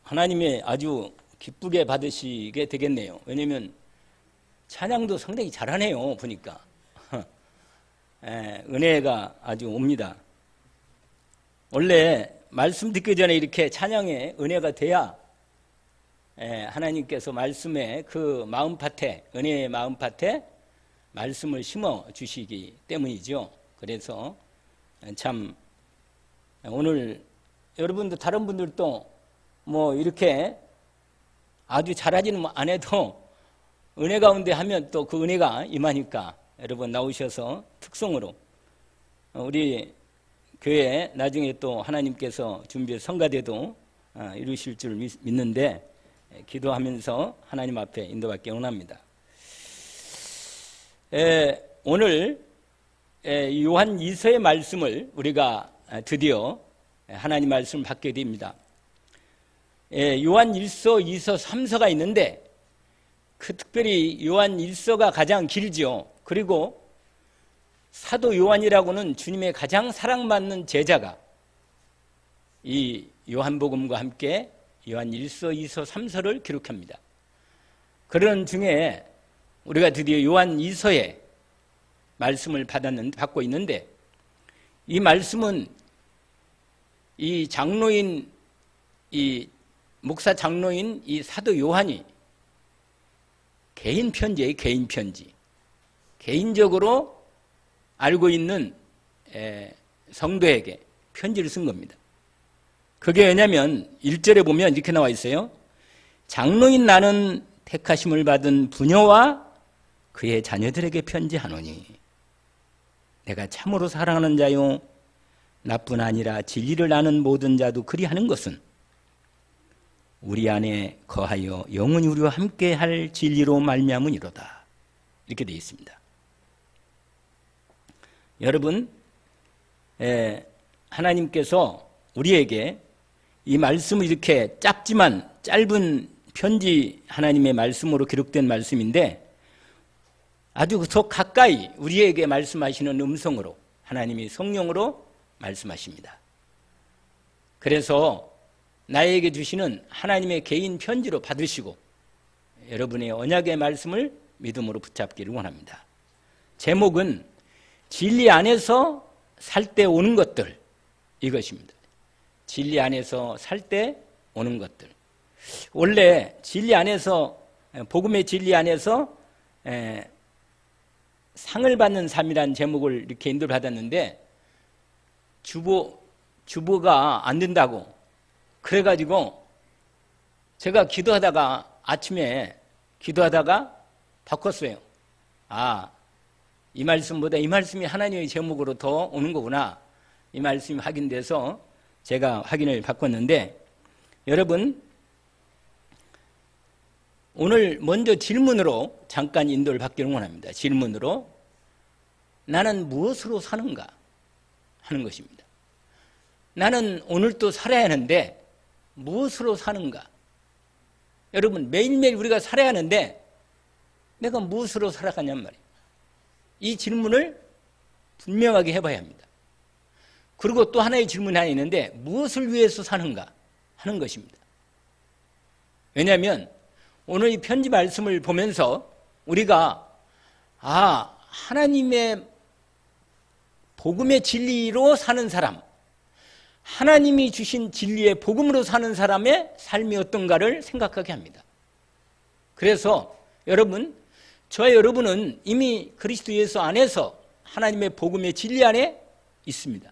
하나님의 아주 기쁘게 받으시게 되겠네요. 왜냐하면 찬양도 상당히 잘하네요. 보니까 은혜가 아주 옵니다. 원래 말씀 듣기 전에 이렇게 찬양에 은혜가 돼야 하나님께서 말씀의 그 마음밭에, 은혜의 마음밭에 말씀을 심어 주시기 때문이죠. 그래서 참 오늘 여러분도 다른 분들도 뭐 이렇게 아주 잘하지는 안 해도 은혜 가운데 하면 또 그 은혜가 임하니까 여러분 나오셔서 특성으로 우리 교회 나중에 또 하나님께서 준비해 성가대도 이루실 줄 믿는데 기도하면서 하나님 앞에 인도받기 원합니다. 오늘 요한 2서의 말씀을 우리가 드디어 하나님 말씀을 받게 됩니다. 요한 1서, 2서, 3서가 있는데 그 특별히 요한 1서가 가장 길죠. 그리고 사도 요한이라고는 주님의 가장 사랑받는 제자가 이 요한복음과 함께 요한 1서, 2서, 3서를 기록합니다. 그런 중에 우리가 드디어 요한 2서의 말씀을 받고 있는데 이 말씀은 이 장로인, 이 목사 장로인 이 사도 요한이 개인 편지예요. 개인 편지. 개인적으로 알고 있는 성도에게 편지를 쓴 겁니다. 그게 왜냐하면 1절에 보면 이렇게 나와 있어요. 장로인 나는 택하심을 받은 부녀와 그의 자녀들에게 편지하노니 내가 참으로 사랑하는 자요 나뿐 아니라 진리를 아는 모든 자도 그리하는 것은 우리 안에 거하여 영원히 우리와 함께 할 진리로 말미암으니로다. 이렇게 되어 있습니다. 여러분, 하나님께서 우리에게 이 말씀을 이렇게 짧지만 짧은 편지 하나님의 말씀으로 기록된 말씀인데 아주 더 가까이 우리에게 말씀하시는 음성으로 하나님이 성령으로 말씀하십니다. 그래서 나에게 주시는 하나님의 개인 편지로 받으시고 여러분의 언약의 말씀을 믿음으로 붙잡기를 원합니다. 제목은 진리 안에서 살 때 오는 것들, 이것입니다. 진리 안에서 살 때 오는 것들. 원래 진리 안에서, 복음의 진리 안에서 상을 받는 삶이라는 제목을 이렇게 인도를 받았는데 주보가 안 된다고 그래가지고 제가 기도하다가 아침에 기도하다가 바꿨어요. 이 말씀보다 이 말씀이 하나님의 제목으로 더 오는 거구나. 이 말씀이 확인돼서 제가 확인을 바꿨는데 여러분 오늘 먼저 질문으로 잠깐 인도를 받기를 원합니다. 질문으로 나는 무엇으로 사는가 하는 것입니다. 나는 오늘 또 살아야 하는데 무엇으로 사는가? 여러분 매일매일 우리가 살아야 하는데 내가 무엇으로 살아가냔 말이에요. 이 질문을 분명하게 해봐야 합니다. 그리고 또 하나의 질문이 하나 있는데 무엇을 위해서 사는가 하는 것입니다. 왜냐하면 오늘 이 편지 말씀을 보면서 우리가 하나님의 복음의 진리로 사는 사람, 하나님이 주신 진리의 복음으로 사는 사람의 삶이 어떤가를 생각하게 합니다. 그래서 여러분, 저와 여러분은 이미 그리스도 예수 안에서 하나님의 복음의 진리 안에 있습니다.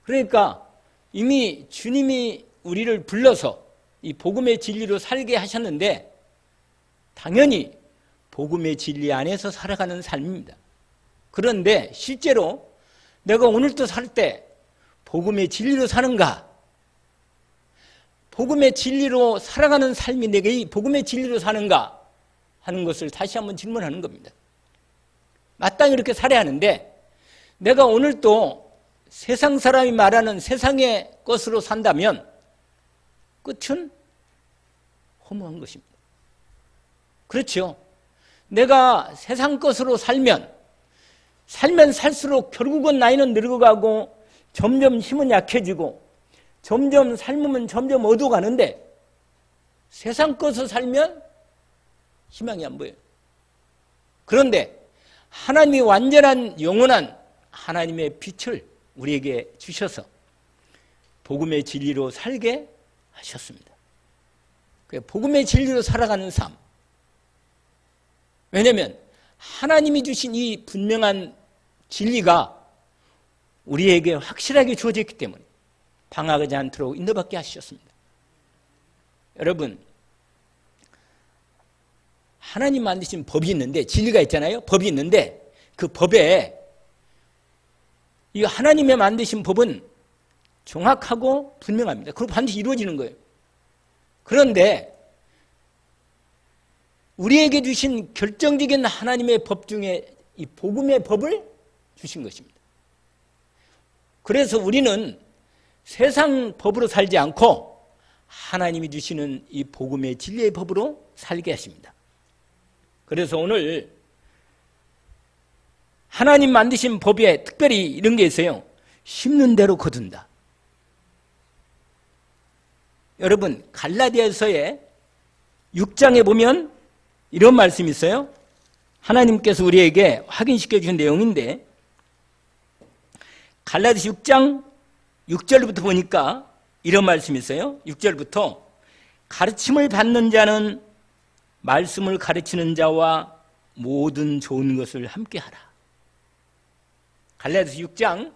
그러니까 이미 주님이 우리를 불러서 이 복음의 진리로 살게 하셨는데 당연히 복음의 진리 안에서 살아가는 삶입니다. 그런데 실제로 내가 오늘도 살 때 복음의 진리로 사는가? 복음의 진리로 살아가는 삶이 내가 이 복음의 진리로 사는가? 하는 것을 다시 한번 질문하는 겁니다. 마땅히 이렇게 살아야 하는데 내가 오늘도 세상 사람이 말하는 세상의 것으로 산다면 끝은 허무한 것입니다. 그렇죠. 내가 세상 것으로 살면 살수록 결국은 나이는 늙어가고 점점 힘은 약해지고 점점 삶은 점점 어두워가는데 세상 것으로 살면 희망이 안 보여요. 그런데 하나님이 완전한 영원한 하나님의 빛을 우리에게 주셔서 복음의 진리로 살게 하셨습니다. 복음의 진리로 살아가는 삶. 왜냐하면 하나님이 주신 이 분명한 진리가 우리에게 확실하게 주어졌기 때문에 방황하지 않도록 인도받게 하셨습니다. 여러분, 하나님 만드신 법이 있는데, 진리가 있잖아요. 법이 있는데 그 법에 이 하나님의 만드신 법은 정확하고 분명합니다. 그리고 반드시 이루어지는 거예요. 그런데 우리에게 주신 결정적인 하나님의 법 중에 이 복음의 법을 주신 것입니다. 그래서 우리는 세상 법으로 살지 않고 하나님이 주시는 이 복음의 진리의 법으로 살게 하십니다. 그래서 오늘 하나님 만드신 법에 특별히 이런 게 있어요. 심는 대로 거둔다. 여러분, 갈라디아서의 6장에 보면 이런 말씀이 있어요. 하나님께서 우리에게 확인시켜 주신 내용인데, 갈라디아서 6장 6절부터 보니까 이런 말씀이 있어요. 6절부터 가르침을 받는 자는 말씀을 가르치는 자와 모든 좋은 것을 함께하라. 갈라디아서 6장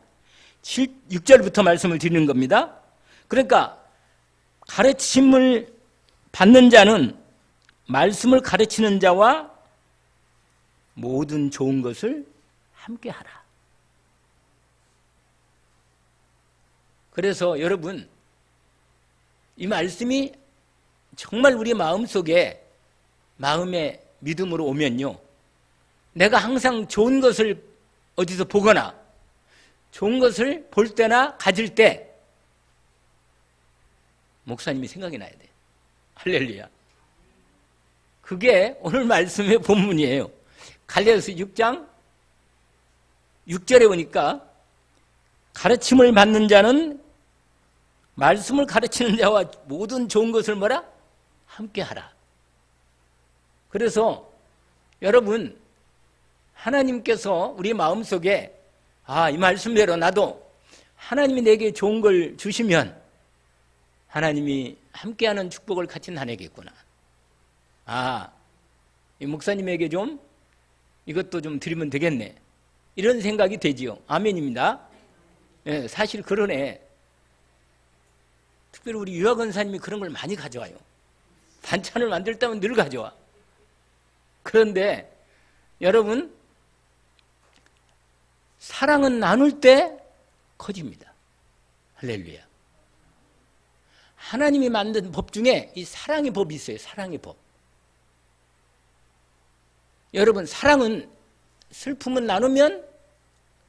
6절부터 말씀을 드리는 겁니다. 그러니까 가르침을 받는 자는 말씀을 가르치는 자와 모든 좋은 것을 함께하라. 그래서 여러분, 이 말씀이 정말 우리 마음속에 마음의 믿음으로 오면요, 내가 항상 좋은 것을 어디서 보거나 좋은 것을 볼 때나 가질 때 목사님이 생각이 나야 돼요. 할렐루야. 그게 오늘 말씀의 본문이에요. 갈라디아서 6장 6절에 보니까 가르침을 받는 자는 말씀을 가르치는 자와 모든 좋은 것을 뭐라? 함께하라. 그래서 여러분, 하나님께서 우리 마음속에 이 말씀대로 나도 하나님이 내게 좋은 걸 주시면 하나님이 함께하는 축복을 같이 나누겠구나. 이 목사님에게 좀 이것도 좀 드리면 되겠네. 이런 생각이 되지요. 아멘입니다. 네, 사실 그러네. 특별히 우리 유학 원사님이 그런 걸 많이 가져와요. 반찬을 만들 때면 늘 가져와. 그런데 여러분, 사랑은 나눌 때 커집니다. 할렐루야. 하나님이 만든 법 중에 이 사랑의 법이 있어요. 사랑의 법. 여러분, 사랑은, 슬픔은 나누면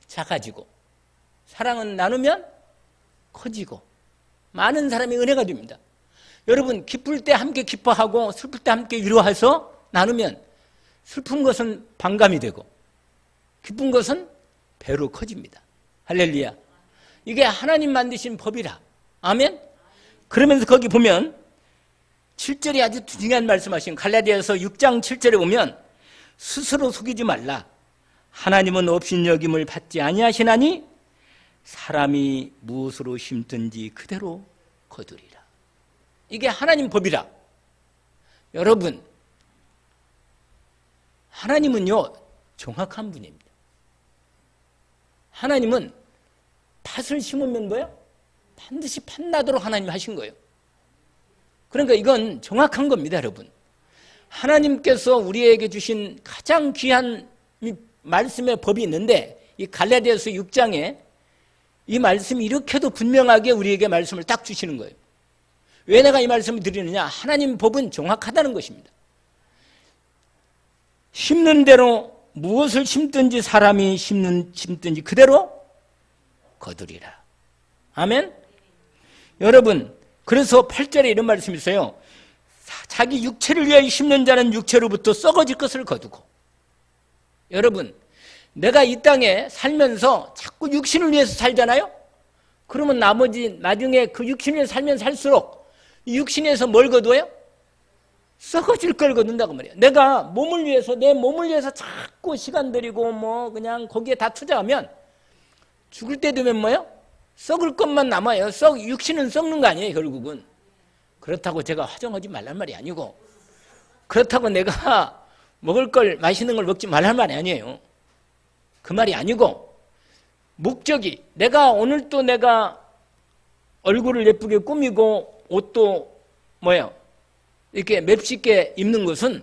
작아지고, 사랑은 나누면 커지고, 많은 사람이 은혜가 됩니다. 여러분, 기쁠 때 함께 기뻐하고 슬플 때 함께 위로해서 나누면 슬픈 것은 반감이 되고 기쁜 것은 배로 커집니다. 할렐루야. 이게 하나님 만드신 법이라. 아멘. 그러면서 거기 보면 7절이 아주 중요한 말씀하신 갈라디아서 6장 7절에 보면 스스로 속이지 말라. 하나님은 업신여김을 받지 아니하시나니 사람이 무엇으로 심든지 그대로 거두리라. 이게 하나님 법이라. 여러분, 하나님은요 정확한 분입니다. 하나님은 팥을 심으면 뭐예요? 반드시 팥 나도록 하나님이 하신 거예요. 그러니까 이건 정확한 겁니다, 여러분. 하나님께서 우리에게 주신 가장 귀한 말씀의 법이 있는데 이 갈라디아서 6장에 이 말씀이 이렇게도 분명하게 우리에게 말씀을 딱 주시는 거예요. 왜 내가 이 말씀을 드리느냐? 하나님 법은 정확하다는 것입니다. 심는 대로 무엇을 심든지 사람이 심든지 그대로 거두리라. 아멘? 여러분, 그래서 8절에 이런 말씀이 있어요. 자기 육체를 위하여 심는 자는 육체로부터 썩어질 것을 거두고. 여러분, 내가 이 땅에 살면서 자꾸 육신을 위해서 살잖아요? 그러면 나중에 그 육신을 살면 살수록 이 육신에서 뭘 거두어요? 썩어질 걸 거둔다고 말이야. 내가 몸을 위해서, 내 몸을 위해서 자꾸 시간 들이고 뭐 그냥 거기에 다 투자하면 죽을 때 되면 뭐예요? 썩을 것만 남아요. 육신은 썩는 거 아니에요, 결국은. 그렇다고 제가 화정하지 말란 말이 아니고, 그렇다고 내가 먹을 걸, 맛있는 걸 먹지 말란 말이 아니에요. 그 말이 아니고, 목적이, 오늘도 내가 얼굴을 예쁘게 꾸미고 옷도 뭐예요? 이렇게 맵쉽게 입는 것은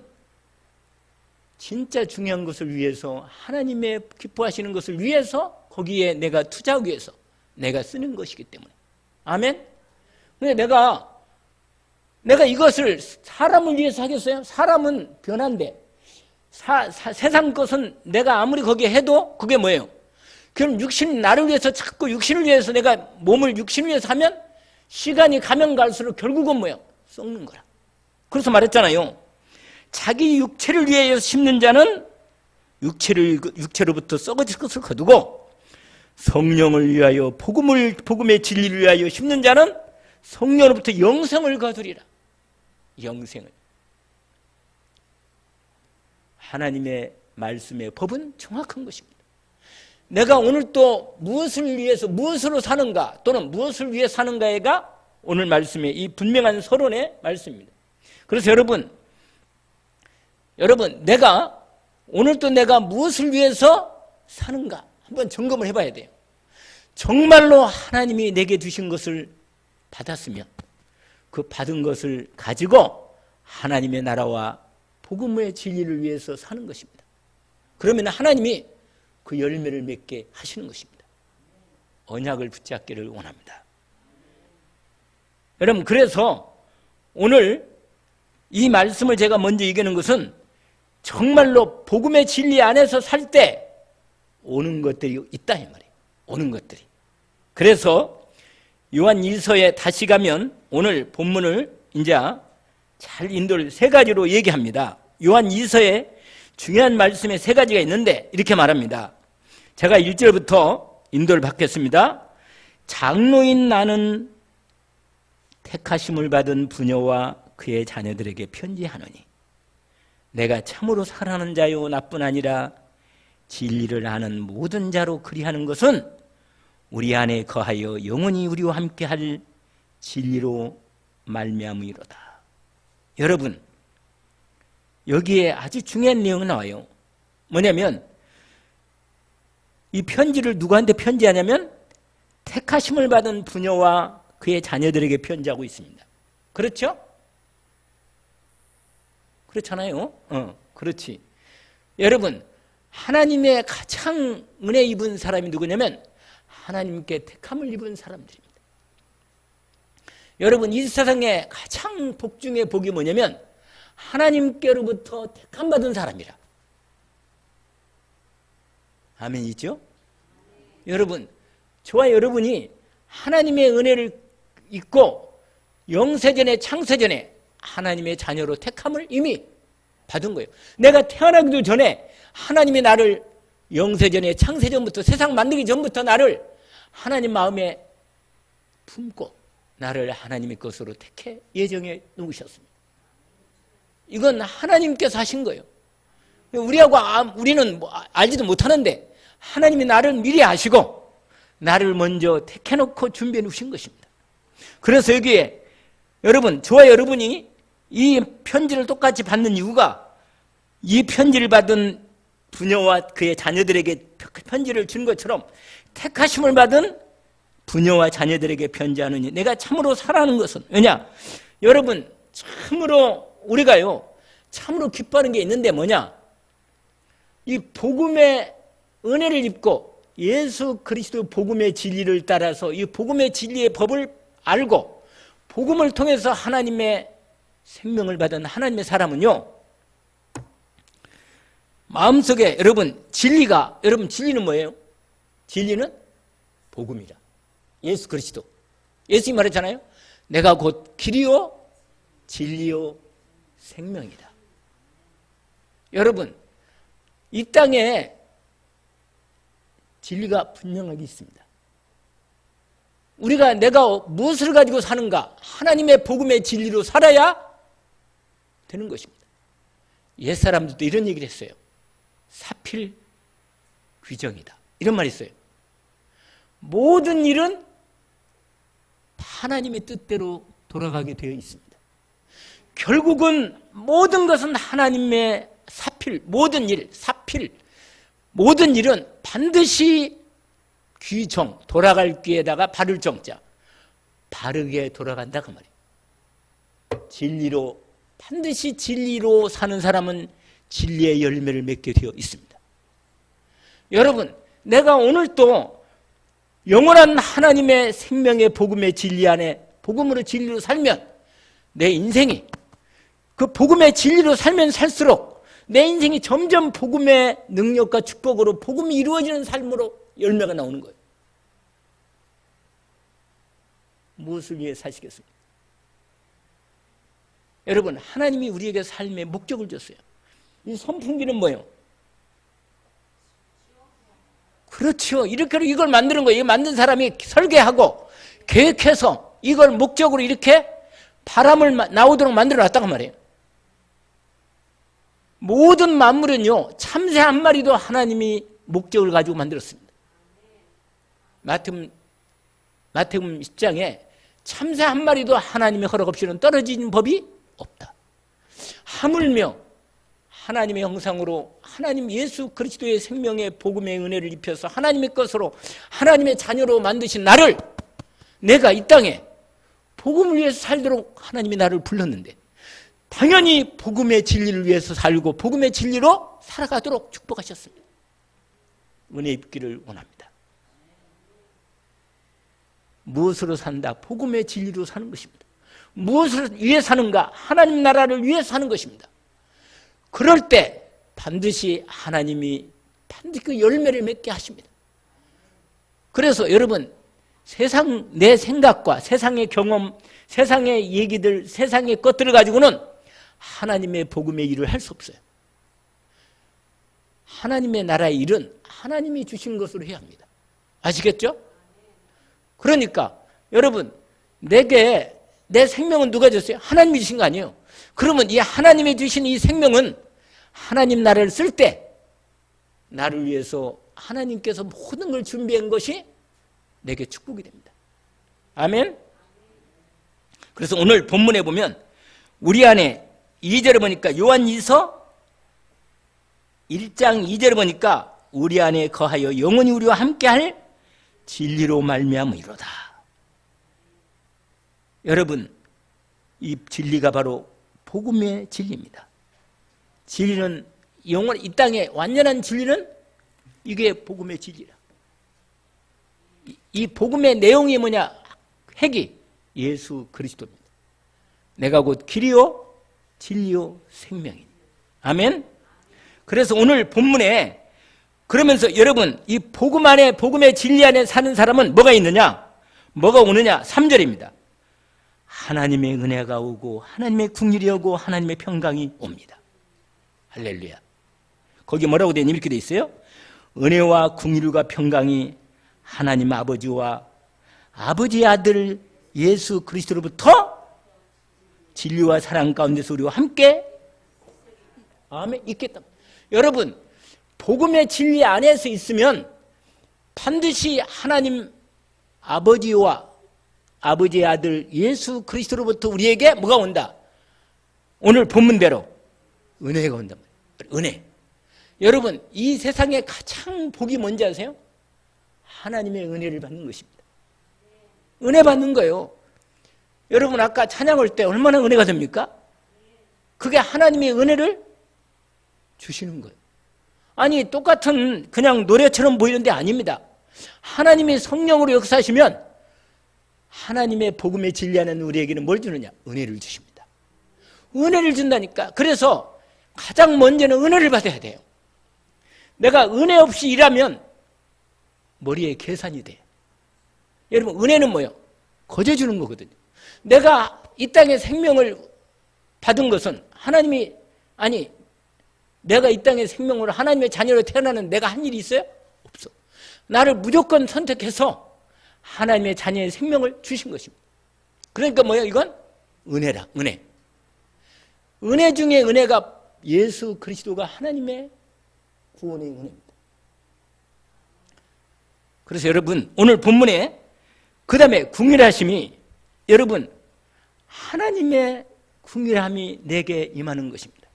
진짜 중요한 것을 위해서, 하나님의 기뻐하시는 것을 위해서, 거기에 내가 투자하기 위해서 내가 쓰는 것이기 때문에. 아멘? 근데 내가 이것을 사람을 위해서 하겠어요? 사람은 변한데, 세상 것은 내가 아무리 거기에 해도 그게 뭐예요? 그럼 나를 위해서 자꾸 육신을 위해서 내가 몸을 육신을 위해서 하면 시간이 가면 갈수록 결국은 뭐예요? 썩는 거라. 그래서 말했잖아요. 자기 육체를 위하여 심는 자는 육체로부터 썩어질 것을 거두고, 성령을 위하여 복음의 진리를 위하여 심는 자는 성령으로부터 영생을 거두리라. 영생을. 하나님의 말씀의 법은 정확한 것입니다. 내가 오늘 또 무엇을 위해서, 무엇으로 사는가, 또는 무엇을 위해 사는가가 오늘 말씀의 이 분명한 서론의 말씀입니다. 그래서 여러분, 오늘도 내가 무엇을 위해서 사는가 한번 점검을 해봐야 돼요. 정말로 하나님이 내게 주신 것을 받았으면 그 받은 것을 가지고 하나님의 나라와 복음의 진리를 위해서 사는 것입니다. 그러면 하나님이 그 열매를 맺게 하시는 것입니다. 언약을 붙잡기를 원합니다. 여러분, 그래서 오늘 이 말씀을 제가 먼저 얘기하는 것은 정말로 복음의 진리 안에서 살 때 오는 것들이 있다 이 말이에요. 오는 것들이. 그래서 요한 2서에 다시 가면 오늘 본문을 이제 잘 인도를 세 가지로 얘기합니다. 요한 2서에 중요한 말씀에 세 가지가 있는데 이렇게 말합니다. 제가 1절부터 인도를 받겠습니다. 장로인 나는 택하심을 받은 부녀와 그의 자녀들에게 편지하노니 내가 참으로 사랑하는 자요 나뿐 아니라 진리를 아는 모든 자로 그리하는 것은 우리 안에 거하여 영원히 우리와 함께할 진리로 말미암으리로다. 여러분, 여기에 아주 중요한 내용이 나와요. 뭐냐면 이 편지를 누구한테 편지하냐면 택하심을 받은 부녀와 그의 자녀들에게 편지하고 있습니다. 그렇죠? 그렇잖아요. 그렇지. 여러분, 하나님의 가장 은혜 입은 사람이 누구냐면 하나님께 택함을 입은 사람들입니다. 여러분, 이 세상에 가장 복 중의 복이 뭐냐면 하나님께로부터 택함 받은 사람이라. 아멘이죠? 여러분, 저와 여러분이 하나님의 은혜를 입고 영세전에 창세전에 하나님의 자녀로 택함을 이미 받은 거예요. 내가 태어나기도 전에 하나님이 나를 영세전에 창세전부터 세상 만들기 전부터 나를 하나님 마음에 품고 나를 하나님의 것으로 택해 예정해 놓으셨습니다. 이건 하나님께서 하신 거예요. 우리는 알지도 못하는데 하나님이 나를 미리 아시고 나를 먼저 택해놓고 준비해 놓으신 것입니다. 그래서 여기에 여러분, 저와 여러분이 이 편지를 똑같이 받는 이유가 이 편지를 받은 부녀와 그의 자녀들에게 편지를 준 것처럼 택하심을 받은 부녀와 자녀들에게 편지하느니 내가 참으로 사랑하는 것은, 왜냐? 여러분, 참으로 우리가요 참으로 기뻐하는 게 있는데 뭐냐? 이 복음의 은혜를 입고 예수 그리스도 복음의 진리를 따라서 이 복음의 진리의 법을 알고 복음을 통해서 하나님의 생명을 받은 하나님의 사람은요, 마음속에 여러분 진리는 뭐예요? 진리는 복음이라. 예수 그리스도. 예수님이 말했잖아요. 내가 곧 길이요 진리요 생명이다. 여러분, 이 땅에 진리가 분명하게 있습니다. 내가 무엇을 가지고 사는가? 하나님의 복음의 진리로 살아야 되는 것입니다. 옛사람들도 이런 얘기를 했어요. 사필 규정이다. 이런 말이 있어요. 모든 일은 하나님의 뜻대로 돌아가게 되어 있습니다. 결국은 모든 것은 하나님의 사필, 모든 일, 사필, 모든 일은 반드시 귀정, 돌아갈 귀에다가 바를 정자, 바르게 돌아간다 그 말이에요. 진리로, 반드시 진리로 사는 사람은 진리의 열매를 맺게 되어 있습니다. 여러분, 내가 오늘 또 영원한 하나님의 생명의 복음의 진리 안에 복음으로 진리로 살면 내 인생이 그 복음의 진리로 살면 살수록 내 인생이 점점 복음의 능력과 축복으로 복음이 이루어지는 삶으로 열매가 나오는 거예요. 무엇을 위해 사시겠습니까? 여러분, 하나님이 우리에게 삶의 목적을 줬어요. 이 선풍기는 뭐예요? 그렇죠. 이렇게 이걸 만드는 거예요. 만든 사람이 설계하고 계획해서 이걸 목적으로 이렇게 바람을 나오도록 만들어 놨다고 말이에요. 모든 만물은요, 참새 한 마리도 하나님이 목적을 가지고 만들었습니다. 마태복음 10장에 참새 한 마리도 하나님의 허락 없이는 떨어지는 법이 없다. 하물며 하나님의 형상으로 하나님 예수 그리스도의 생명의 복음의 은혜를 입혀서 하나님의 것으로 하나님의 자녀로 만드신 나를, 내가 이 땅에 복음을 위해서 살도록 하나님이 나를 불렀는데 당연히 복음의 진리를 위해서 살고 복음의 진리로 살아가도록 축복하셨습니다. 은혜 입기를 원합니다. 무엇으로 산다? 복음의 진리로 사는 것입니다. 무엇을 위해 사는가? 하나님 나라를 위해 사는 것입니다. 그럴 때 반드시 하나님이 반드시 그 열매를 맺게 하십니다. 그래서 여러분, 내 생각과 세상의 경험, 세상의 얘기들, 세상의 것들을 가지고는 하나님의 복음의 일을 할 수 없어요. 하나님의 나라의 일은 하나님이 주신 것으로 해야 합니다. 아시겠죠? 그러니까 여러분, 내게 내 생명은 누가 줬어요? 하나님이 주신 거 아니에요. 그러면 이 하나님이 주신 이 생명은 하나님 나라를 쓸 때 나를 위해서 하나님께서 모든 걸 준비한 것이 내게 축복이 됩니다. 아멘. 그래서 오늘 본문에 보면 우리 안에 2절에 보니까 요한일서 1장 2절에 보니까 우리 안에 거하여 영원히 우리와 함께할 진리로 말미암으리로다. 여러분, 이 진리가 바로 복음의 진리입니다. 진리는 영원, 이 땅의 완전한 진리는 이게 복음의 진리라. 이 복음의 내용이 뭐냐? 핵이 예수 그리스도입니다. 내가 곧 길이요 진리요 생명이니. 아멘. 그래서 오늘 본문에 그러면서 여러분, 이 복음 안에, 복음의 진리 안에 사는 사람은 뭐가 있느냐? 뭐가 오느냐? 3절입니다. 하나님의 은혜가 오고 하나님의 긍휼이 오고 하나님의 평강이 옵니다. 할렐루야. 거기 뭐라고 되어 있냐? 이렇게 되어 있어요. 은혜와 긍휼과 평강이 하나님 아버지와 아버지의 아들 예수 그리스도로부터 진리와 사랑 가운데서 우리와 함께 아멘 있겠다. 여러분, 복음의 진리 안에서 있으면 반드시 하나님 아버지와 아버지의 아들 예수 그리스도로부터 우리에게 뭐가 온다? 오늘 본문대로 은혜가 온다. 은혜. 여러분, 이 세상에 가장 복이 뭔지 아세요? 하나님의 은혜를 받는 것입니다. 은혜 받는 거예요. 여러분, 아까 찬양 올 때 얼마나 은혜가 됩니까? 그게 하나님의 은혜를 주시는 거예요. 아니, 똑같은 그냥 노래처럼 보이는데 아닙니다. 하나님이 성령으로 역사하시면 하나님의 복음의 진리 안에 우리에게는 뭘 주느냐? 은혜를 주십니다. 은혜를 준다니까. 그래서 가장 먼저는 은혜를 받아야 돼요. 내가 은혜 없이 일하면 머리에 계산이 돼요. 여러분, 은혜는 뭐예요? 거저 주는 거거든요. 내가 이 땅에 생명을 받은 것은 하나님이, 아니, 내가 이 땅에 생명으로 하나님의 자녀로 태어나는 내가 한 일이 있어요? 없어. 나를 무조건 선택해서 하나님의 자녀의 생명을 주신 것입니다. 그러니까 뭐예요? 이건 은혜라, 은혜. 은혜 중에 은혜가 예수 그리스도가 하나님의 구원의 은혜입니다. 그래서 여러분 오늘 본문에 그 다음에 궁휼하심이 여러분 하나님의 궁휼함이 내게 임하는 것입니다.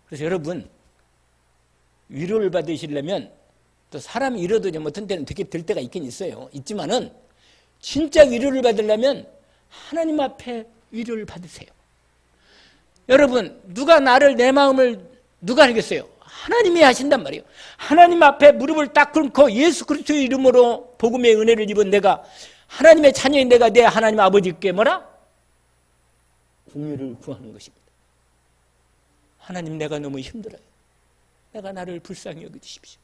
그래서 여러분 위로를 받으시려면 또 사람이 위로도 좀 어떤 때는 되게 될 때가 있긴 있어요. 있지만은 진짜 위로를 받으려면 하나님 앞에 위로를 받으세요. 여러분 누가 나를 내 마음을 누가 알겠어요? 하나님이 하신단 말이에요. 하나님 앞에 무릎을 딱 꿇고 예수 그리스도의 이름으로 복음의 은혜를 입은 내가 하나님의 자녀인 내가 내 하나님 아버지께 뭐라? 궁휼을 구하는 것입니다. 하나님 내가 너무 힘들어요. 내가 나를 불쌍히 여겨주십시오.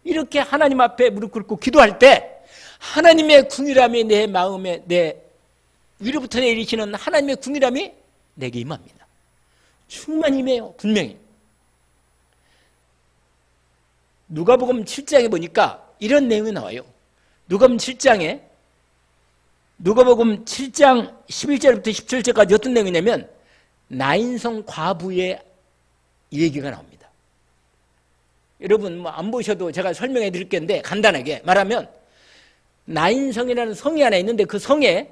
이렇게 하나님 앞에 무릎 꿇고 기도할 때 하나님의 궁휼함이 내 마음에 내 위로부터 내리시는 하나님의 궁휼함이 내게 임합니다. 충만히 임해요. 분명히. 누가복음 7장에 보니까 이런 내용이 나와요. 누가복음 7장 11절부터 17절까지 어떤 내용이냐면 나인성 과부의 얘기가 나옵니다. 여러분 뭐 안 보셔도 제가 설명해 드릴 건데 간단하게 말하면 나인성이라는 성이 하나 있는데 그 성에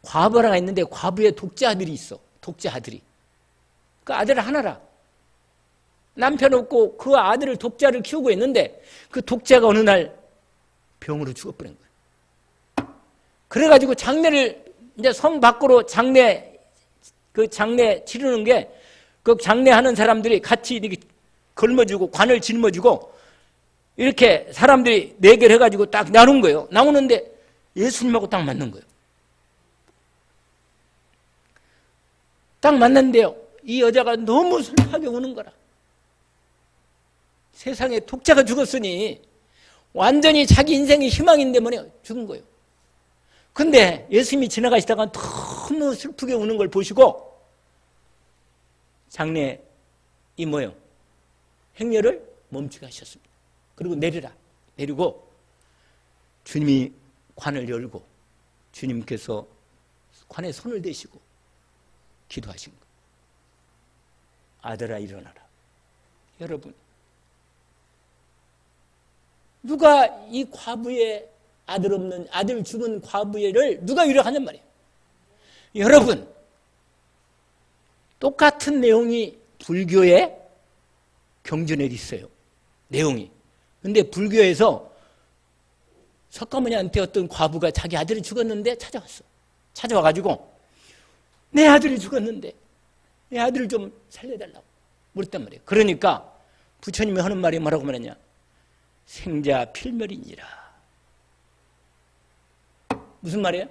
과부가 하나 있는데 과부의 독자 아들이 있어. 독자 아들이. 그 아들 하나라. 남편 없고 그 아들을 독자를 키우고 있는데 그 독자가 어느 날 병으로 죽어버린 거예요. 그래가지고 장례를 이제 성 밖으로 장례 치르는 게 그 장례하는 사람들이 같이 이렇게 걸머주고 관을 짊어주고 이렇게 사람들이 내결 해가지고 딱 나눈 거예요. 나오는데 예수님하고 딱 맞는 거예요. 딱 맞는데요. 이 여자가 너무 슬프게 우는 거라. 세상에 독자가 죽었으니 완전히 자기 인생의 희망인데 뭐냐 죽은 거예요. 근데 예수님이 지나가시다가 너무 슬프게 우는 걸 보시고 장례 이 뭐요? 행렬을 멈추게 하셨습니다. 그리고 내리라. 내리고 주님이 관을 열고 주님께서 관에 손을 대시고 기도하신 거예요. 아들아 일어나라. 여러분 누가 이 과부의 아들 없는 아들 죽은 과부를 누가 위로하냔 말이에요. 여러분 똑같은 내용이 불교의 경전에 있어요. 내용이. 근데 불교에서 석가모니한테 어떤 과부가 자기 아들이 죽었는데 찾아왔어. 찾아와가지고 내 아들이 죽었는데 내 아들을 좀 살려달라고 물었단 말이에요. 그러니까 부처님이 하는 말이 뭐라고 말했냐? 생자 필멸이니라. 무슨 말이에요?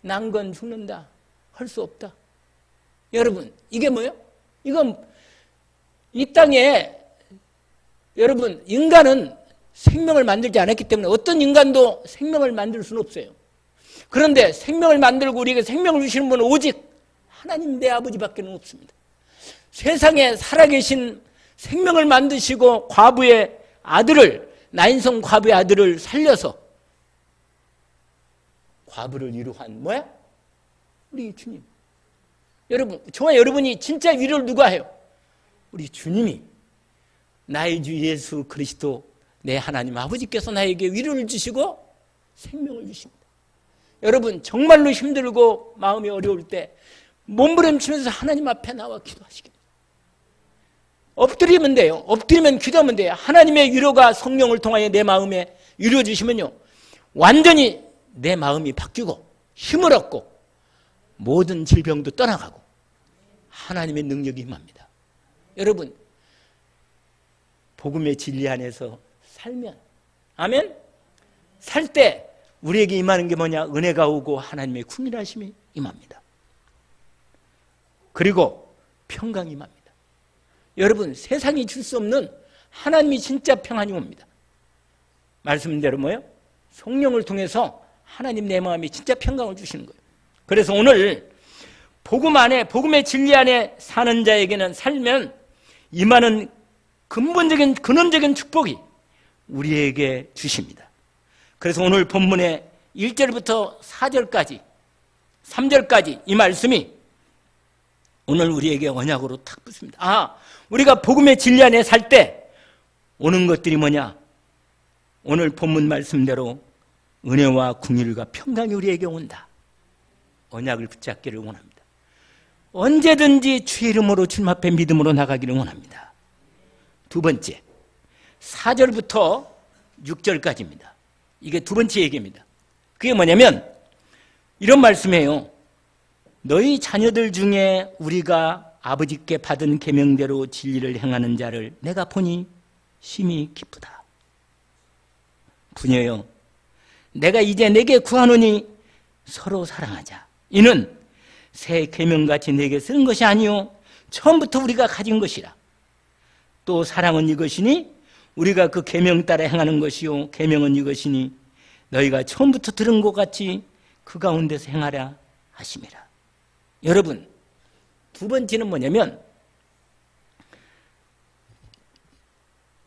난 건 죽는다. 할 수 없다. 여러분 이게 뭐예요? 이건 이 땅에 여러분 인간은 생명을 만들지 않았기 때문에 어떤 인간도 생명을 만들 수는 없어요. 그런데 생명을 만들고 우리에게 생명을 주시는 분은 오직 하나님 내 아버지밖에 없습니다. 세상에 살아계신 생명을 만드시고 과부의 아들을 나인성 과부의 아들을 살려서 과부를 위로한 뭐야? 우리 주님. 여러분 저와 여러분이 진짜 위로를 누가 해요? 우리 주님이 나의 주 예수 그리스도 내 하나님 아버지께서 나에게 위로를 주시고 생명을 주십니다. 여러분 정말로 힘들고 마음이 어려울 때 몸부림치면서 하나님 앞에 나와 기도하시기 바랍니다. 엎드리면 돼요. 엎드리면 기도하면 돼요. 하나님의 위로가 성령을 통하여 내 마음에 위로 주시면요 완전히 내 마음이 바뀌고 힘을 얻고 모든 질병도 떠나가고 하나님의 능력이 임합니다. 여러분 복음의 진리 안에서 살면 아멘? 살 때 우리에게 임하는 게 뭐냐? 은혜가 오고 하나님의 궁휼하심이 임합니다. 그리고 평강이 임합니다. 여러분 세상이 줄 수 없는 하나님이 진짜 평안이 옵니다. 말씀대로 뭐예요? 성령을 통해서 하나님 내 마음이 진짜 평강을 주시는 거예요. 그래서 오늘 복음 안에 복음의 진리 안에 사는 자에게는 살면 임하는 근본적인 근원적인 축복이 우리에게 주십니다. 그래서 오늘 본문의 1절부터 4절까지 3절까지 이 말씀이 오늘 우리에게 언약으로 탁 붙습니다. 우리가 복음의 진리 안에 살 때 오는 것들이 뭐냐? 오늘 본문 말씀대로 은혜와 긍휼과 평강이 우리에게 온다. 언약을 붙잡기를 원합니다. 언제든지 주의 이름으로 주님 앞에 믿음으로 나가기를 원합니다. 두 번째, 4절부터 6절까지입니다. 이게 두 번째 얘기입니다. 그게 뭐냐면 이런 말씀이에요. 너희 자녀들 중에 우리가 아버지께 받은 계명대로 진리를 행하는 자를 내가 보니 심히 기쁘다. 부녀여, 내가 이제 내게 구하노니 서로 사랑하자. 이는 새 계명같이 내게 쓰는 것이 아니요 처음부터 우리가 가진 것이라. 또 사랑은 이것이니 우리가 그 계명 따라 행하는 것이요 계명은 이것이니 너희가 처음부터 들은 것 같이 그 가운데서 행하라 하심이라. 여러분, 두 번째는 뭐냐면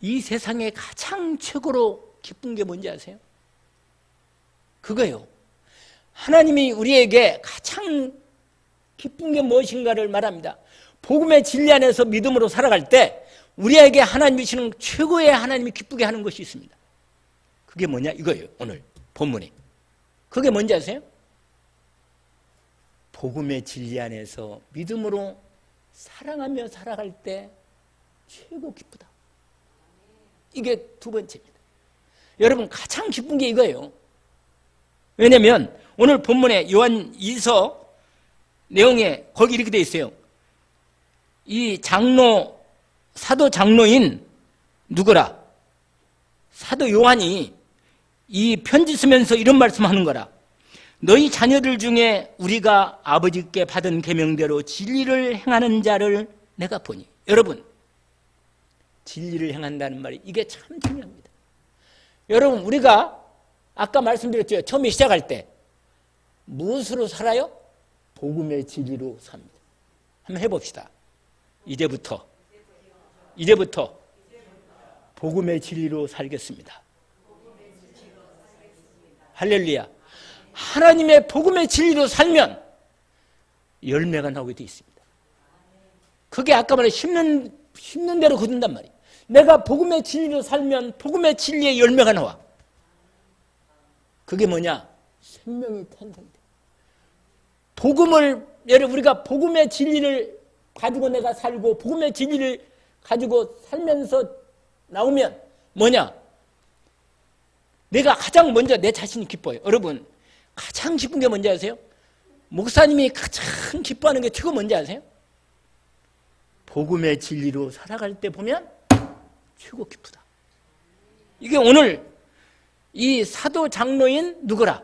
이 세상에 가장 최고로 기쁜 게 뭔지 아세요? 그거예요. 하나님이 우리에게 가장 기쁜 게 무엇인가를 말합니다. 복음의 진리 안에서 믿음으로 살아갈 때 우리에게 하나님이 주시는 최고의 하나님이 기쁘게 하는 것이 있습니다. 그게 뭐냐? 이거예요. 오늘 본문에. 그게 뭔지 아세요? 복음의 진리 안에서 믿음으로 사랑하며 살아갈 때 최고 기쁘다. 이게 두 번째입니다. 여러분, 가장 기쁜 게 이거예요. 왜냐하면 오늘 본문에 요한 2서 내용에 거기 이렇게 되어 있어요. 이 사도 장로인 누구라? 사도 요한이 이 편지 쓰면서 이런 말씀하는 거라. 너희 자녀들 중에 우리가 아버지께 받은 계명대로 진리를 행하는 자를 내가 보니. 여러분, 진리를 행한다는 말이 이게 참 중요합니다. 여러분, 우리가 아까 말씀드렸죠. 처음에 시작할 때 무엇으로 살아요? 복음의 진리로 삽니다. 한번 해봅시다. 이제부터 복음의 진리로 살겠습니다. 할렐루야. 하나님의 복음의 진리로 살면 열매가 나오게 되어 있습니다. 그게 아까 말해 심는 대로 거둔단 말이에요. 내가 복음의 진리로 살면 복음의 진리의 열매가 나와. 그게 뭐냐? 생명이 탄생돼. 여러분, 우리가 복음의 진리를 가지고 내가 살고 복음의 진리를 가지고 살면서 나오면 뭐냐? 내가 가장 먼저 내 자신이 기뻐요. 여러분, 가장 기쁜 게 뭔지 아세요? 목사님이 가장 기뻐하는 게 최고 뭔지 아세요? 복음의 진리로 살아갈 때 보면 최고 기쁘다. 이게 오늘 이 사도 장로인 누구라?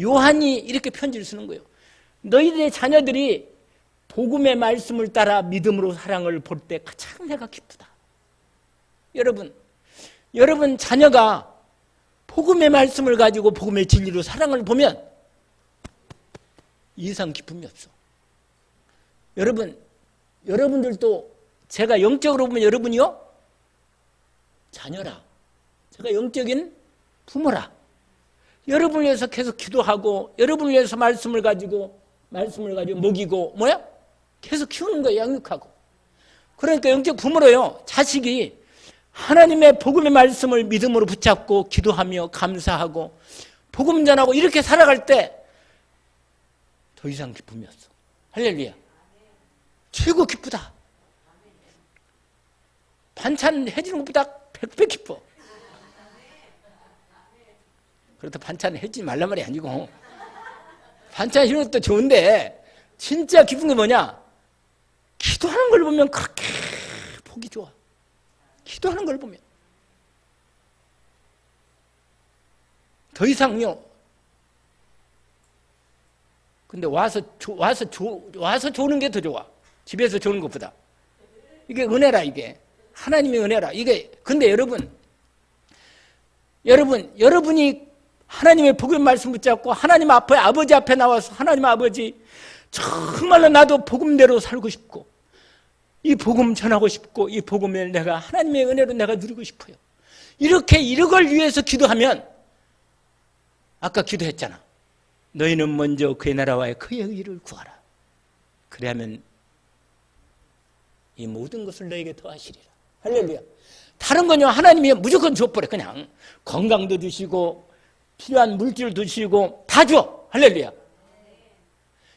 요한이 이렇게 편지를 쓰는 거예요. 너희들의 자녀들이 복음의 말씀을 따라 믿음으로 사랑을 볼 때 가장 내가 기쁘다. 여러분 자녀가 복음의 말씀을 가지고 복음의 진리로 사랑을 보면 이상 기쁨이 없어. 여러분들도 제가 영적으로 보면 여러분이요? 자녀라. 제가 영적인 부모라. 여러분을 위해서 계속 기도하고 여러분을 위해서 말씀을 가지고 먹이고 계속 키우는 거예요. 양육하고. 그러니까 영적 부모로요. 자식이 하나님의 복음의 말씀을 믿음으로 붙잡고 기도하며 감사하고 복음 전하고 이렇게 살아갈 때 더 이상 기쁨이 없어. 할렐루야. 최고 기쁘다. 반찬 해주는 것보다 100배 기뻐. 그렇다 반찬 해주지 말란 말이 아니고 반찬 해주는 것도 좋은데 진짜 기쁜 게 뭐냐? 기도하는 걸 보면 그렇게 보기 좋아. 기도하는 걸 보면 더 이상요. 근데 와서 조는 게 더 좋아. 집에서 조는 것보다. 이게 은혜라. 이게 하나님의 은혜라. 이게 근데 여러분이 하나님의 복음의 말씀 붙잡고 하나님 앞에 아버지 앞에 나와서 하나님 아버지 정말로 나도 복음대로 살고 싶고 이 복음 전하고 싶고 이 복음을 내가 하나님의 은혜로 내가 누리고 싶어요. 이걸 위해서 기도하면 아까 기도했잖아. 너희는 먼저 그의 나라와 그의 의를 구하라. 그래야면 이 모든 것을 너에게 더하시리라. 할렐루야. 다른 건요, 하나님이 무조건 줘버려. 그냥 건강도 주시고 필요한 물질도 주시고 다 줘. 할렐루야.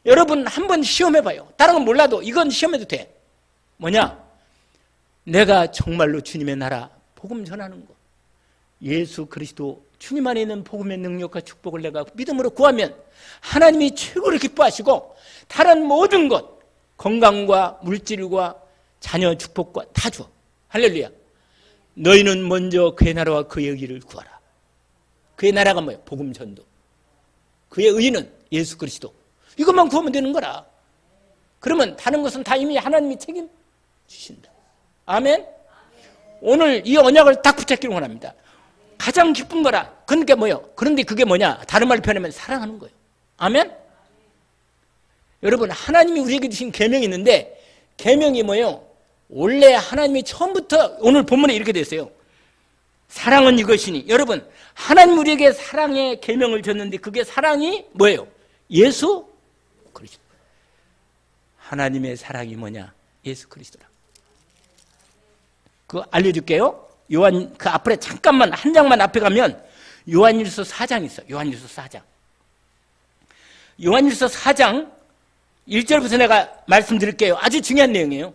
여러분 한번 시험해봐요. 다른 건 몰라도 이건 시험해도 돼. 뭐냐? 내가 정말로 주님의 나라 복음 전하는 거, 예수 그리스도 주님 안에 있는 복음의 능력과 축복을 내가 믿음으로 구하면 하나님이 최고로 기뻐하시고 다른 모든 것, 건강과 물질과 자녀 축복과 다 줘. 할렐루야. 너희는 먼저 그의 나라와 그의 의를 구하라. 그의 나라가 뭐예요? 복음 전도. 그의 의는 예수 그리스도. 이것만 구하면 되는 거라. 그러면 다른 것은 다 이미 하나님이 책임 주신다. 아멘. 오늘 이 언약을 딱 붙잡기를 원합니다. 가장 기쁜 거라. 그러니까 뭐예요? 그런데 그게 뭐냐? 다른 말로 표현하면 사랑하는 거예요. 아멘. 여러분 하나님이 우리에게 주신 계명이 있는데 계명이 뭐예요? 원래 하나님이 처음부터 오늘 본문에 이렇게 돼 있어요. 사랑은 이것이니. 여러분 하나님 우리에게 사랑의 계명을 줬는데 그게 사랑이 뭐예요? 예수 그리스도. 하나님의 사랑이 뭐냐? 예수 그리스도라. 그거 알려줄게요. 요한 그 앞에 잠깐만 한 장만 앞에 가면 요한일서 4장 있어요. 요한일서 4장. 요한일서 4장 1절부터 내가 말씀드릴게요. 아주 중요한 내용이에요.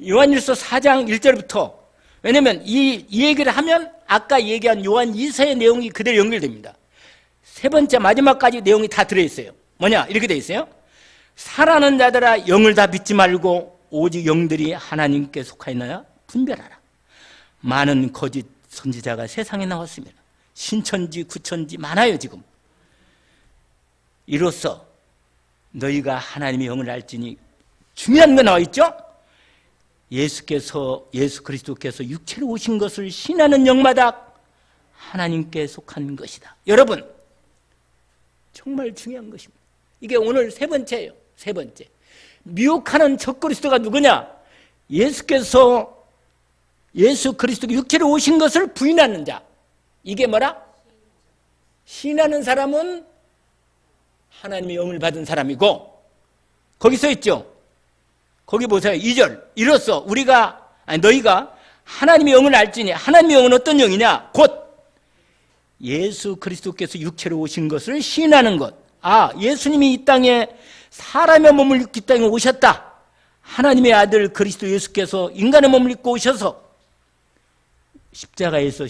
요한일서 4장 1절부터. 왜냐하면 이 얘기를 하면 아까 얘기한 요한 2서의 내용이 그대로 연결됩니다. 세 번째 마지막까지 내용이 다 들어있어요. 뭐냐? 이렇게 돼 있어요. 사랑하는 자들아 영을 다 믿지 말고 오직 영들이 하나님께 속하였느냐 분별하라. 많은 거짓 선지자가 세상에 나왔습니다. 신천지 구천지 많아요 지금. 이로써 너희가 하나님의 영을 알지니 중요한 거 나와 있죠? 예수 그리스도께서 육체로 오신 것을 신하는 영마다 하나님께 속한 것이다. 여러분 정말 중요한 것입니다. 이게 오늘 세 번째예요. 세 번째. 미혹하는 적그리스도가 누구냐? 예수 그리스도가 육체로 오신 것을 부인하는 자. 이게 뭐라? 신하는 사람은 하나님의 영을 받은 사람이고, 거기 써 있죠. 거기 보세요. 2절. 이로써 너희가 하나님의 영을 알지니. 하나님의 영은 어떤 영이냐? 곧 예수 그리스도께서 육체로 오신 것을 시인하는 것. 예수님이 이 땅에 사람의 몸을 입고 이 땅에 오셨다. 하나님의 아들 그리스도 예수께서 인간의 몸을 입고 오셔서 십자가에서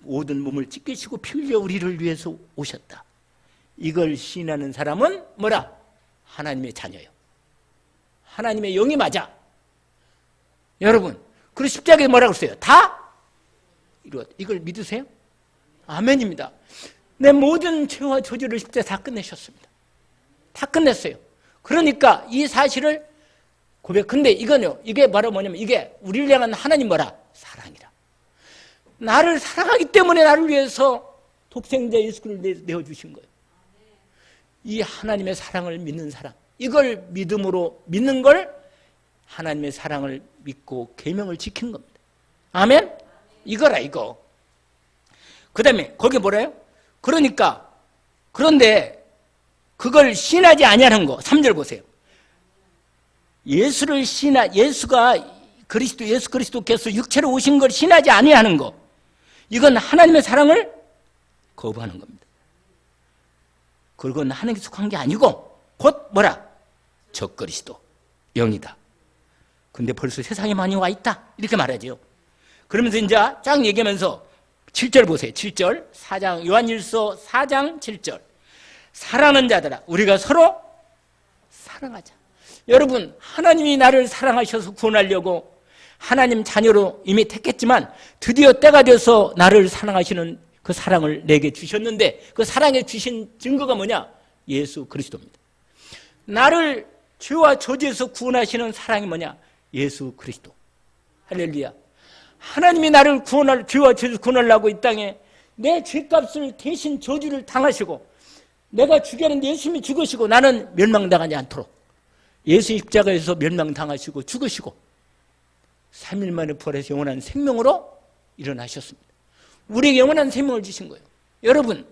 모든 몸을 찢기시고 피 흘려 우리를 위해서 오셨다. 이걸 시인하는 사람은 뭐라? 하나님의 자녀예요. 하나님의 영이 맞아. 여러분, 그리고 십자가에 뭐라고 써요? 다 이루었다. 이걸 믿으세요? 아멘입니다. 내 모든 죄와 저주를 십자가에 다 끝내셨습니다. 다 끝냈어요. 그러니까 이 사실을 근데 이게 바로 뭐냐면 이게 우리를 향한 하나님 뭐라? 사랑이라. 나를 사랑하기 때문에 나를 위해서 독생자 예수 그리스도를 내어주신 거예요. 이 하나님의 사랑을 믿는 사람, 이걸 믿음으로 믿는 걸 하나님의 사랑을 믿고 계명을 지키는 겁니다. 아멘? 이거라 이거. 그 다음에 거기 뭐래요? 그런데 그걸 신하지 아니하는 거 3절 보세요. 예수 그리스도께서 육체로 오신 걸 신하지 아니하는 거, 이건 하나님의 사랑을 거부하는 겁니다. 그건 하나님께 속한 게 아니고 곧 뭐라? 적그리스도 영이다. 근데 벌써 세상에 많이 와 있다 이렇게 말하죠. 그러면서 이제 쫙 얘기하면서 7절 보세요. 7절 요한일서 4장 7절. 사랑하는 자들아 우리가 서로 사랑하자. 여러분 하나님이 나를 사랑하셔서 구원하려고 하나님 자녀로 이미 택했지만 드디어 때가 돼서 나를 사랑하시는 그 사랑을 내게 주셨는데 그 사랑에 주신 증거가 뭐냐? 예수 그리스도입니다. 나를 죄와 저주에서 구원하시는 사랑이 뭐냐? 예수 그리스도. 할렐루야. 하나님이 나를 죄와 저주에서 구원하려고 이 땅에 내 죄값을 대신 저주를 당하시고 내가 죽였는데 예수님이 죽으시고 나는 멸망당하지 않도록 예수 십자가에서 멸망당하시고 죽으시고 3일 만에 부활해서 영원한 생명으로 일어나셨습니다. 우리에게 영원한 생명을 주신 거예요. 여러분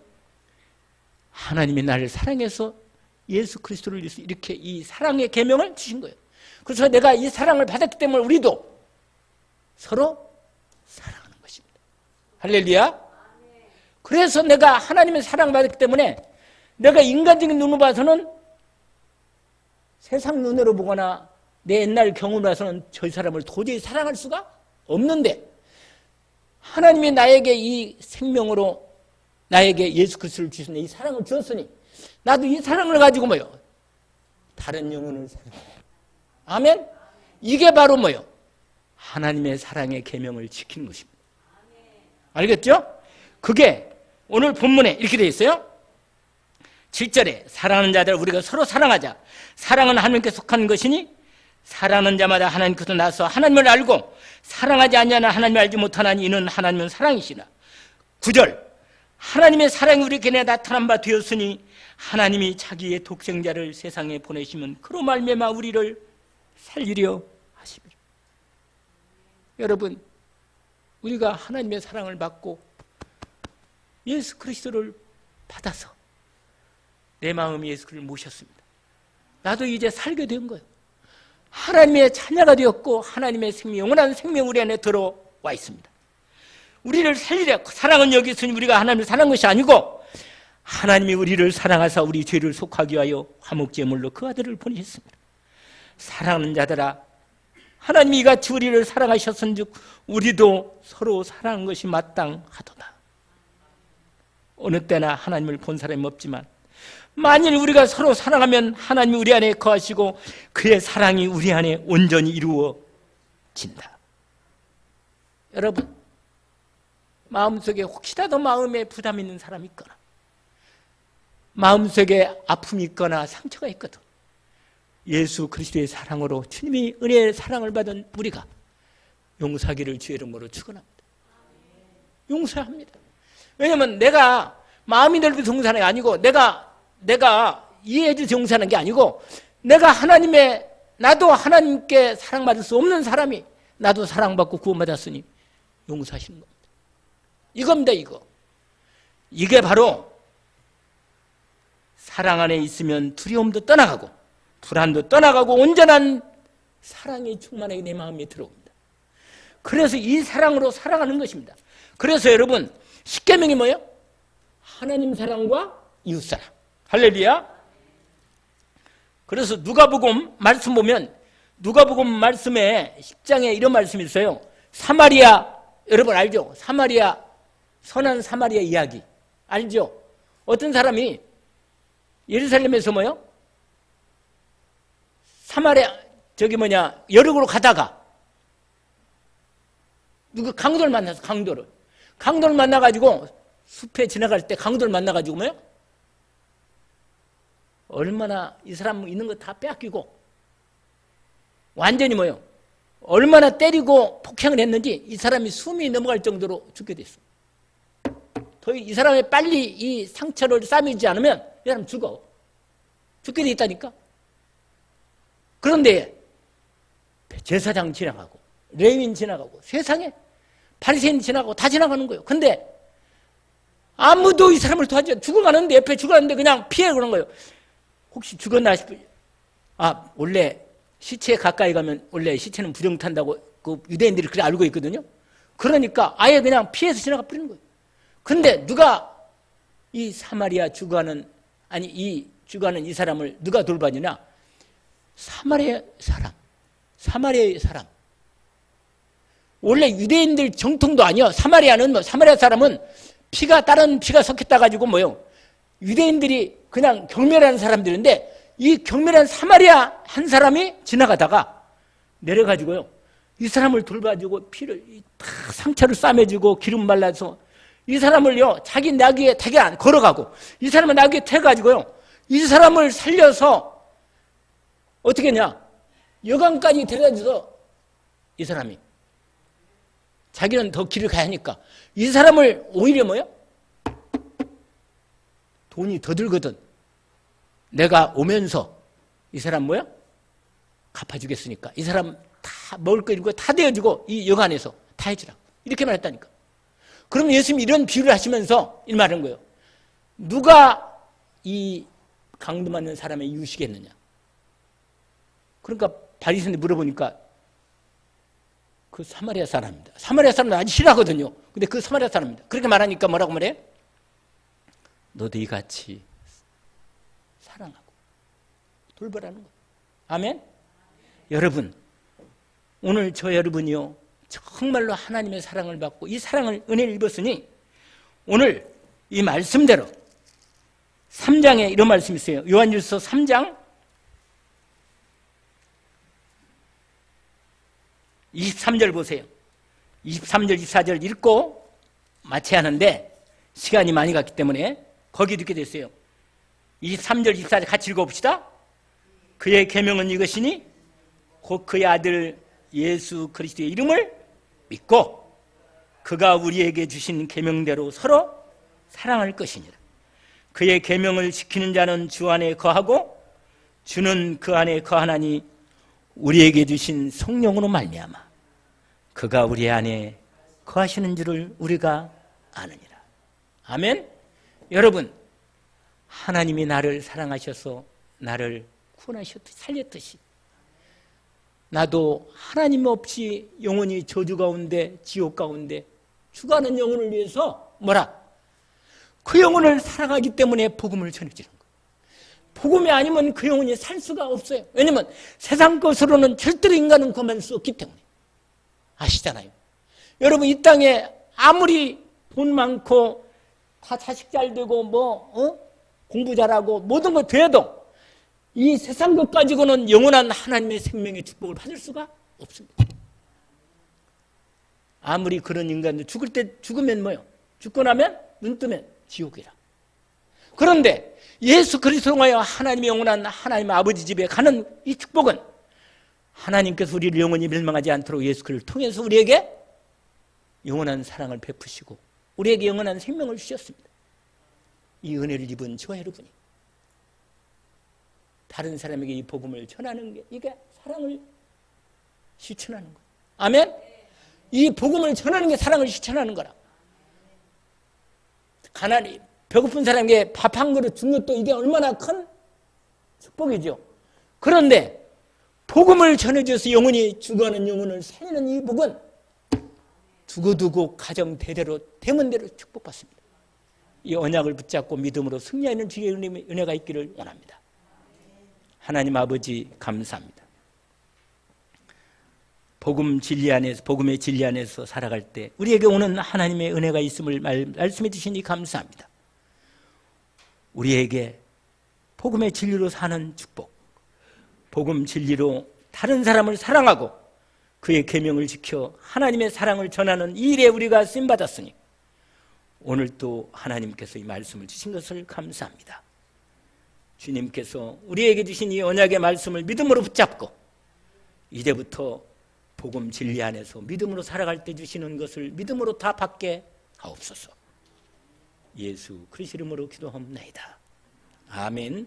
하나님이 나를 사랑해서 예수 그리스도를 위해서 이렇게 이 사랑의 계명을 주신 거예요. 그래서 내가 이 사랑을 받았기 때문에 우리도 서로 사랑하는 것입니다. 할렐루야. 그래서 내가 하나님의 사랑을 받았기 때문에 내가 인간적인 눈으로 봐서는, 세상 눈으로 보거나 내 옛날 경험으로 봐서는 저 사람을 도저히 사랑할 수가 없는데, 하나님이 나에게 이 생명으로 나에게 예수 그리스도를 주신 이 사랑을 주었으니 나도 이 사랑을 가지고 뭐요? 다른 영혼을 사랑해요. 아멘? 이게 바로 뭐요? 하나님의 사랑의 계명을 지키는 것입니다. 알겠죠? 그게 오늘 본문에 이렇게 되어 있어요. 7절에 사랑하는 자들 우리가 서로 사랑하자. 사랑은 하나님께 속한 것이니 사랑하는 자마다 하나님께서 나서 하나님을 알고 사랑하지 아니하나 하나님을 알지 못하나니 이는 하나님은 사랑이시라. 9절 하나님의 사랑이 우리에게 나타난 바 되었으니 하나님이 자기의 독생자를 세상에 보내시면 그로 말미암아 우리를 살리려 하심이라. 여러분, 우리가 하나님의 사랑을 받고 예수 그리스도를 받아서 내 마음이 예수 그리스도를 모셨습니다. 나도 이제 살게 된 거예요. 하나님의 자녀가 되었고 하나님의 생명, 영원한 생명 우리 안에 들어와 있습니다. 우리를 살리려, 사랑은 여기 있으니 우리가 하나님을 사랑한 것이 아니고 하나님이 우리를 사랑하사 우리 죄를 속하기 위하여 화목제물로 그 아들을 보내셨습니다. 사랑하는 자들아, 하나님이 이같이 우리를 사랑하셨은즉 우리도 서로 사랑하는 것이 마땅하도다. 어느 때나 하나님을 본 사람이 없지만 만일 우리가 서로 사랑하면 하나님이 우리 안에 거하시고 그의 사랑이 우리 안에 온전히 이루어진다. 여러분, 마음속에 혹시라도 마음에 부담이 있는 사람이 있거나 마음속에 아픔이 있거나 상처가 있거든, 예수 그리스도의 사랑으로, 주님의 은혜의 사랑을 받은 우리가 용서하기를 주의 이름으로 축원합니다. 용서합니다. 왜냐하면 내가 마음이 넓어서 용서하는 게 아니고 내가 이해해 줘서 용서하는 게 아니고 내가 나도 하나님께 사랑받을 수 없는 사람이 나도 사랑받고 구원받았으니 용서하시는 겁니다. 이겁니다. 이게 바로 사랑 안에 있으면 두려움도 떠나가고 불안도 떠나가고 온전한 사랑이 충만하게 내 마음에 들어옵니다. 그래서 이 사랑으로 살아가는 것입니다. 그래서 여러분, 십계명이 뭐예요? 하나님 사랑과 이웃 사랑. 할렐루야. 그래서 누가복음 말씀 보면 누가복음 말씀에 10장에 이런 말씀이 있어요. 사마리아, 여러분 알죠? 선한 사마리아 이야기 알죠? 어떤 사람이 예루살렘에서 뭐요? 여력으로 가다가 강도를 만나서 강도를 만나가지고 숲에 지나갈 때 강도를 만나가지고 뭐요? 얼마나 이 사람 있는 거 다 빼앗기고 완전히 뭐요? 얼마나 때리고 폭행을 했는지 이 사람이 숨이 넘어갈 정도로 죽게 됐어. 더 이 사람이 빨리 이 상처를 싸매지 않으면 이 사람 죽게 돼 있다니까. 그런데 제사장 지나가고 레위인 지나가고 세상에 바리새인 지나가고 다 지나가는 거예요. 근데 아무도 이 사람을 도와주지, 죽어가는데 옆에 죽어가는데 그냥 피해 그런 거예요. 혹시 죽었나 싶어요. 원래 시체에 가까이 가면 원래 시체는 부정 탄다고 그 유대인들이 그래 알고 있거든요. 그러니까 아예 그냥 피해서 지나가 버리는 거예요. 근데 누가 이 사마리아 죽어가는 이 사람을 누가 돌봐주냐? 사마리아의 사람. 원래 유대인들 정통도 아니야. 사마리아 사람은 다른 피가 섞였다 가지고 유대인들이 그냥 경멸하는 사람들인데 이 경멸한 사마리아 한 사람이 지나가다가 내려가지고요, 이 사람을 돌봐주고 상처를 싸매주고 기름 발라서 이 사람을요 자기 나귀에 타게 걸어가고 이 사람을 나귀에 태가지고요 이 사람을 살려서 어떻게 했냐? 여강까지 데려다줘서 이 사람이 자기는 더 길을 가야 하니까 이 사람을 오히려 돈이 더 들거든. 내가 오면서 이 사람 갚아주겠으니까 이 사람 다 먹을 거 이런 거 다 대어주고 이 여관에서 다 해주라. 이렇게 말했다니까. 그럼 예수님이 이런 비유를 하시면서 이 말한 거예요. 누가 이 강도 맞는 사람의 이웃이겠느냐. 그러니까 바리새인들 물어보니까 그 사마리아 사람입니다. 사마리아 사람은 아주 싫어하거든요. 근데 그 사마리아 사람입니다. 그렇게 말하니까 뭐라고 말해? 너도 이같이 사랑하고 돌보라는 거예요. 아멘? 여러분, 오늘 저 여러분이요, 정말로 하나님의 사랑을 받고 이 사랑을 은혜를 입었으니 오늘 이 말씀대로 3장에 이런 말씀이 있어요. 요한일서 3장 23절 보세요. 23절, 24절 읽고 마쳐야 하는데 시간이 많이 갔기 때문에 거기 이렇게 됐어요. 23절, 24절 같이 읽어봅시다. 그의 계명은 이것이니 곧 그의 아들 예수 그리스도의 이름을 믿고 그가 우리에게 주신 계명대로 서로 사랑할 것이니라. 그의 계명을 지키는 자는 주 안에 거하고 주는 그 안에 거하나니 우리에게 주신 성령으로 말미암아 그가 우리 안에 거하시는 줄을 우리가 아느니라. 아멘. 여러분, 하나님이 나를 사랑하셔서 나를 구원하셨듯이 살렸듯이 나도 하나님 없이 영원히 저주 가운데 지옥 가운데 죽어가는 영혼을 위해서 뭐라? 그 영혼을 사랑하기 때문에 복음을 전해주는 거예요. 복음이 아니면 그 영혼이 살 수가 없어요. 왜냐하면 세상 것으로는 절대로 인간은 구원할 수 없기 때문에. 아시잖아요. 여러분, 이 땅에 아무리 돈 많고 다 자식 잘 되고 공부 잘하고 모든 거 돼도 이 세상 것 가지고는 영원한 하나님의 생명의 축복을 받을 수가 없습니다. 아무리 그런 인간도 죽을 때 죽으면 뭐요? 죽고 나면 눈 뜨면 지옥이라. 그런데 예수 그리스도로 하여 하나님의 영원한 하나님 아버지 집에 가는 이 축복은 하나님께서 우리를 영원히 멸망하지 않도록 예수 그리스도를 통해서 우리에게 영원한 사랑을 베푸시고 우리에게 영원한 생명을 주셨습니다. 이 은혜를 입은 저 여러분이 다른 사람에게 이 복음을 전하는 게 이게 사랑을 실천하는 거예요. 아멘? 이 복음을 전하는 게 사랑을 실천하는 거라. 가난이 배고픈 사람에게 밥 한 그릇 준 것도 이게 얼마나 큰 축복이죠. 그런데 복음을 전해줘서 영원히 죽어가는 영혼을 살리는 이 복은 두고두고 가정 대대로 대문대로 축복받습니다. 이 언약을 붙잡고 믿음으로 승리하는 주의 은혜가 있기를 원합니다. 하나님 아버지 감사합니다. 복음의 진리 안에서 살아갈 때 우리에게 오는 하나님의 은혜가 있음을 말씀해 주시니 감사합니다. 우리에게 복음의 진리로 사는 축복, 복음 진리로 다른 사람을 사랑하고 그의 계명을 지켜 하나님의 사랑을 전하는 이 일에 우리가 쓰임받았으니 오늘 또 하나님께서 이 말씀을 주신 것을 감사합니다. 주님께서 우리에게 주신 이 언약의 말씀을 믿음으로 붙잡고 이제부터 복음 진리 안에서 믿음으로 살아갈 때 주시는 것을 믿음으로 다 받게 하옵소서. 예수 그리스도 이름으로 기도합니다. 아멘.